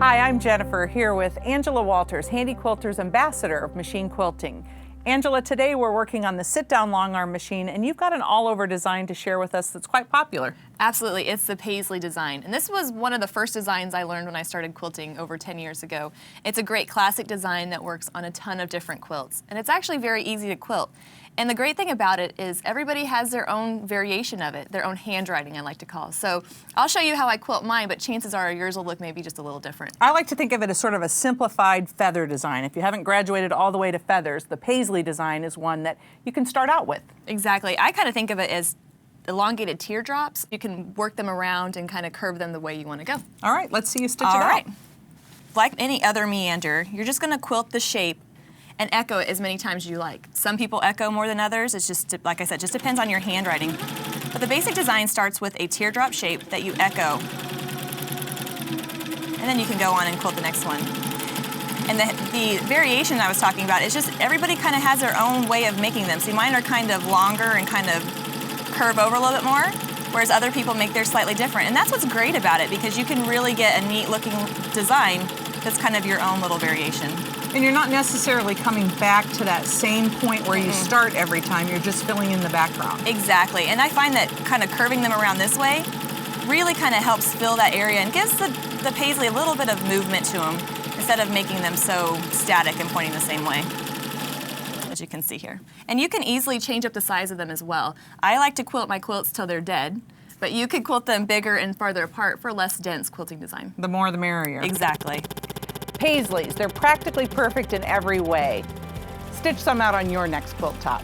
Hi, I'm Jennifer here with Angela Walters, Handi Quilter's ambassador of machine quilting. Angela, today we're working on the sit-down long arm machine, and you've got an all-over design to share with us that's quite popular. Absolutely, it's the Paisley design. And this was one of the first designs I learned when I started quilting over 10 years ago. It's a great classic design that works on a ton of different quilts. And it's actually very easy to quilt. And the great thing about it is everybody has their own variation of it, their own handwriting, I like to call. So I'll show you how I quilt mine, but chances are yours will look maybe just a little different. I like to think of it as sort of a simplified feather design. If you haven't graduated all the way to feathers, the Paisley design is one that you can start out with. Exactly. I kind of think of it as elongated teardrops. You can work them around and kind of curve them the way you want to go. All right, let's see you stitch it All out. right. Like any other meander, you're just going to quilt the shape and echo it as many times as you like. Some people echo more than others. It's just, like I said, just depends on your handwriting. But the basic design starts with a teardrop shape that you echo. And then you can go on and quilt the next one. And the variation I was talking about is just everybody kind of has their own way of making them. See, mine are kind of longer and kind of curve over a little bit more, whereas other people make theirs slightly different. And that's what's great about it, because you can really get a neat looking design that's kind of your own little variation. And you're not necessarily coming back to that same point where you start every time, you're just filling in the background. Exactly, and I find that kind of curving them around this way really kind of helps fill that area and gives the Paisley a little bit of movement to them instead of making them so static and pointing the same way, as you can see here. And you can easily change up the size of them as well. I like to quilt my quilts till they're dead, but you could quilt them bigger and farther apart for less dense quilting design. The more the merrier. Exactly. Paisleys, they're practically perfect in every way. Stitch some out on your next quilt top.